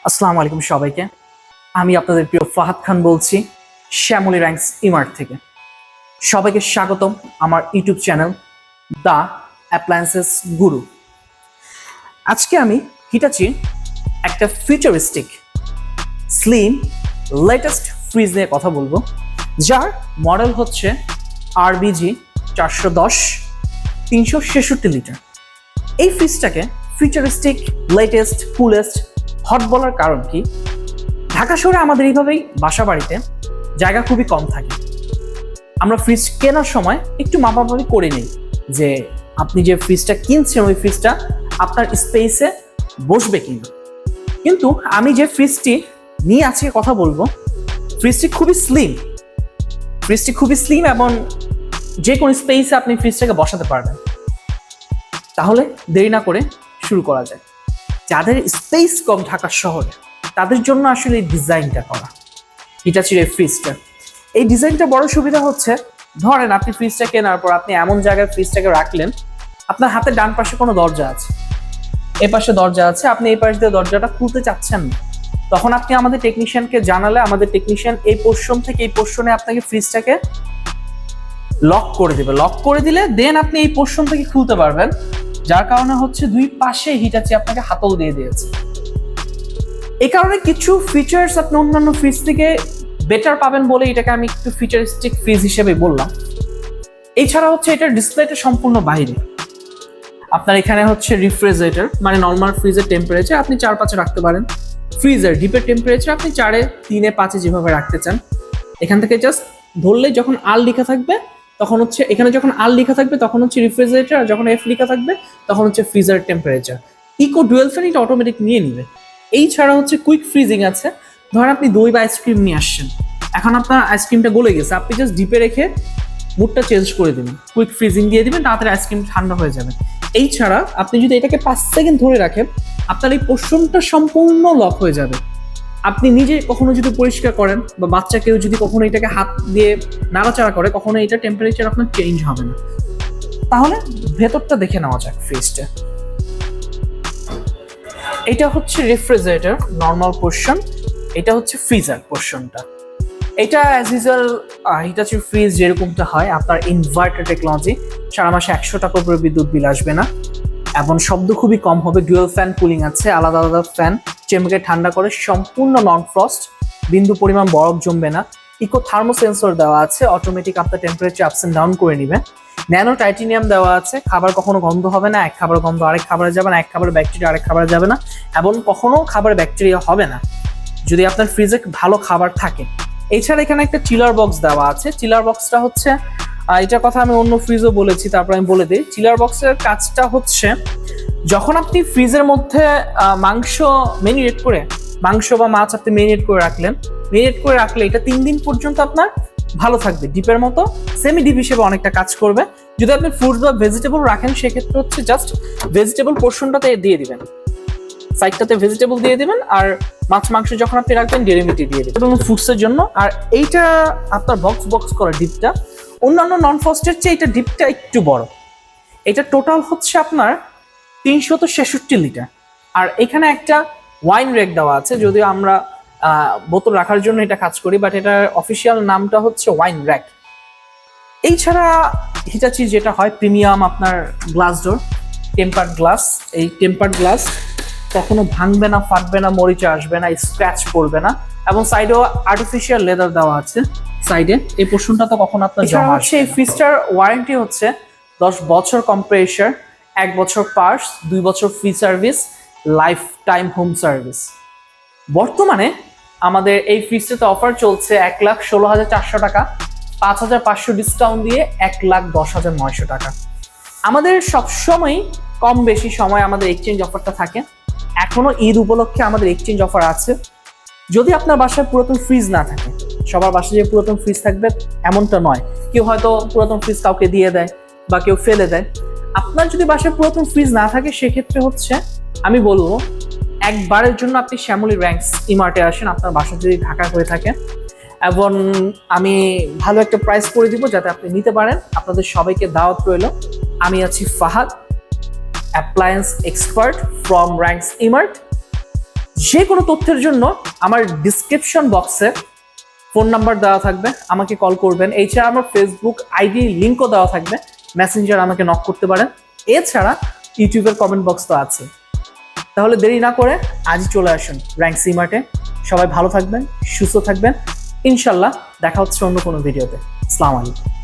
আসসালামু আলাইকুম সবাইকে। আমি আপনাদের প্রিয় ফাহাদ খান বলছি শ্যামলী র্যাঙ্কস ইমার্ট থেকে। সবাইকে স্বাগতম আমার ইউটিউব চ্যানেল দ্য অ্যাপ্লায়েন্সেস গুরু। আজকে আমি হিটাচি একটা ফিউচারিস্টিক স্লিম লেটেস্ট ফ্রিজ নিয়ে কথা বলবো, যার মডেল হচ্ছে RBG410 366 লিটার। এই ফ্রিজটাকে ফিউচারিস্টিক, লেটেস্ট, কুলেস্ট, হট বলার কারণ কি? ঢাকা শহরে আমাদের এইভাবেই বাসা বাড়িতে জায়গা খুবই কম থাকে। আমরা ফ্রিজ কেনার সময় একটু মাপামাপি করে নিই যে আপনি যে ফ্রিজটা কিনছেন ওই ফ্রিজটা আপনার স্পেসে বসবে কিনা। কিন্তু আমি যে ফ্রিজটি নিয়ে আজকে কথা বলবো, ফ্রিজটি খুবই স্লিম এবং যে কোনো স্পেসে আপনি ফ্রিজটাকে বসাতে পারবেন। তাহলে দেরি না করে শুরু করা যায়। যাদের স্পেস কম ঢাকা শহরে তাদের জন্য আসলে এই ডিজাইনটা করা হিটাচির এই ফ্রিজটা। এই ডিজাইনটা বড় সুবিধা হচ্ছে, ধরেন আপনি ফ্রিজটা কেনার পর আপনি এমন জায়গায় ফ্রিজটাকে রাখলেন, আপনার হাতের ডান পাশে কোনো দরজা আছে, এ পাশে দরজা আছে, আপনি এই পাশ দিয়ে দরজাটা খুলতে চাচ্ছেন না, তখন আপনি আমাদের টেকনিশিয়ানকে জানালে আমাদের টেকনিশিয়ান এই পোর্শন থেকে এই পোর্শনে আপনাকে ফ্রিজটাকে লক করে দেবে। লক করে দিলে দেন আপনি এই পোর্শন থেকে খুলতে পারবেন, যার কারণে হচ্ছে দুই পাশে হিটাচি আপনাকে হাতল দিয়ে দিয়েছে। এই কারণে কিছু ফিচার্স আপনি অন্যান্য ফ্রিজ থেকে বেটার পাবেন বলে এটাকে আমি একটু ফিচারিস্টিক ফ্রিজ হিসেবে বললাম। এছাড়া হচ্ছে এটার ডিসপ্লেটা সম্পূর্ণ বাইরে। আপনার এখানে হচ্ছে রিফ্রিজারেটর, মানে নর্মাল ফ্রিজের টেম্পারেচার আপনি 4-5 রাখতে পারেন। ফ্রিজার ডিপের টেম্পারেচার আপনি 4, 3, 5 যেভাবে রাখতে চান। এখান থেকে জাস্ট ধরলে যখন আর লেখা থাকবে তখন হচ্ছে এখানে, যখন আর লেখা থাকবে তখন হচ্ছে রেফ্রিজারেটর, আর যখন এফ লেখা থাকবে তখন হচ্ছে freezer temperature. Eco dual fan এটা অটোমেটিক নিয়ে নিবে। এই ছাড়া হচ্ছে কুইক ফ্রিজিং আছে। ধরেন আপনি দই বা আইসক্রিম নিয়ে আসছেন, এখন আপনার আইসক্রিমটা গলে গেছে, আপনি জাস্ট ডিপে রেখে মুডটা চেঞ্জ করে দিবেন, কুইক ফ্রিজিং দিয়ে দিবেন, তাড়াতাড়ি আইসক্রিম ঠান্ডা হয়ে যাবে। এই ছাড়া আপনি যদি এটাকে 5 সেকেন্ড ধরে রাখেন, আপনার এই পোর্শনটা সম্পূর্ণ লক হয়ে যাবে। আপনি নিজে কখনো যদি পরিষ্কার করেন বা বাচ্চা কেউ যদি কখনো এটাকে হাত দিয়ে নাড়াচাড়া করে, কখনো এটা টেম্পারেচার আপনার চেঞ্জ হবে না। তাহলে ভেতরটা দেখে নেওয়া যাক ফ্রিজটা। এটা হচ্ছে রেফ্রিজারেটর নর্মাল পোর্শন, এটা হচ্ছে ফ্রিজার পোর্শনটা। এটা অ্যাজ ইউজুয়াল হিটাচি ফ্রিজ যেরকমটা হয়, আপনার ইনভার্টার টেকনোলজি, সারা মাসে 100 টাকা উপরে বিদ্যুৎ বিল আসবে না এবং শব্দ খুবই কম হবে। ডুয়েল ফ্যান কুলিং আছে, আলাদা আলাদা ফ্যান চেম্বারকে ঠান্ডা করে, সম্পূর্ণ নন ফ্রস্ট, বিন্দু পরিমাণ বরফ জমবে না। ইকো থার্মো সেন্সর দেওয়া আছে, অটোমেটিক আপনার টেম্পারেচার আপস এন্ড ডাউন করে নেবে। ন্যানো টাইটেনিয়াম দেওয়া আছে, খাবার কখনো গন্ধ হবে না, এক খাবার গন্ধ আরেক খাবারে যাবে না, এক খাবার ব্যাকটেরিয়া আরেক খাবারে যাবে না, এবং কখনো খাবার ব্যাকটেরিয়া হবে না যদি আপনার ফ্রিজে ভালো খাবার থাকে। এছাড়া এখানে একটা চিলার বক্স দেওয়া আছে। চিলার বক্সটা হচ্ছে, এটার কথা আমি অন্য ফ্রিজও বলেছি, তারপর আমি বলে দিই। চিলার বক্সের কাজটা হচ্ছে, যখন আপনি ফ্রিজের মধ্যে মাংস মেরিনেট করে, মাংস বা মাছ আপনি মেরিনেট করে রাখলে এটা 3 দিন পর্যন্ত আপনার ভালো থাকবে। ডিপের মতো সেমি ডিপ হিসেবে অনেকটা কাজ করবে। যদি আপনি ফ্রুটস বা ভেজিটেবল রাখেন, সেক্ষেত্রে হচ্ছে জাস্ট ভেজিটেবল পোর্শনটাতে দিয়ে দিবেন, সাইডটাতে ভেজিটেবল দিয়ে দিবেন, আর মাছ মাংস যখন আপনি রাখবেন ডেরিভেটিভ দিয়ে দিবেন এবং ফুডসের জন্য। আর এইটা আপনার বক্স করা ডিপটা অন্যান্য নন ফ্রস্টের চেয়ে এটা ডিপটা একটু বড়। এটা টোটাল হচ্ছে আপনার 366 লিটার। আর এখানে একটা ওয়াইন রেক দেওয়া আছে, যদিও আমরা বোতল রাখার জন্য এটা কাজ করি, বাট এটার অফিসিয়াল নামটা হচ্ছে ওয়াইন র্যাক। এই ছাড়া হিটাচি যেটা হয় প্রিমিয়াম আপনার গ্লাস ডোর, টেম্পার্ড গ্লাস। এই টেম্পার্ড গ্লাস কখনো ভাঙবে না, ফাটবে না, মরিচা আসবে না, স্ক্র্যাচ পড়বে না, এবং সাইডেও আর্টিফিশিয়াল লেদার দেওয়া আছে সাইডে। এই পোর্শনটা তো কখনো আপনার জমা আসছে। এই ফ্রিজটার ওয়ারেন্টি হচ্ছে 10 বছর কম্প্রেসার, 1 বছর পার্টস, 2 বছর free service, life time home service. বর্তমানে আমাদের এই ফ্রিজটাতে অফার চলছে 1,16,400 টাকা, 5,500 ডিসকাউন্ট দিয়ে 1,10,900 টাকা। আমাদের সবসময় কম বেশি সময় আমাদের এক্সচেঞ্জ অফারটা থাকে। এখনো ঈদ উপলক্ষে আমাদের এক্সচেঞ্জ অফার আছে। যদি আপনার বাসায় পুরাতন ফ্রিজ না থাকে, সবার বাসায় যে পুরাতন ফ্রিজ থাকবে এমনটা নয়, কেউ হয়তো পুরাতন ফ্রিজ কাউকে দিয়ে দেয় বা কেউ ফেলে দেয়। আপনার যদি বাসায় পুরাতন ফ্রিজ না থাকে, সেক্ষেত্রে হচ্ছে আমি বলবো একবারের জন্য আপনি শ্যামলী র্যাঙ্কস ইমার্টে আসেন, আপনার বাসা যদি ঢাকা হয়ে থাকে, এবং আমি ভালো একটা প্রাইস করে দিব যাতে আপনি নিতে পারেন। আপনাদের সবাইকে দাওয়াত রইল। আমি আছি Fahad, appliance expert from ranks Emart. যে কোনো তথ্যের জন্য আমার ডিসক্রিপশন বক্সে ফোন নাম্বার দেওয়া থাকবে, আমাকে কল করবেন। এছাড়া আমার ফেসবুক আইডি লিঙ্কও দেওয়া থাকবে, মেসেঞ্জার আমাকে নক করতে পারেন। এছাড়া ইউটিউবের কমেন্ট বক্স তো আছে। তাহলে দেরি না করে আজই চলে আসুন র্যাঙ্কস ইমার্টে। সবাই ভালো থাকবেন, সুস্থ থাকবেন। ইনশাল্লাহ দেখা হচ্ছে অন্য কোনো ভিডিওতে। আসসালামু আলাইকুম।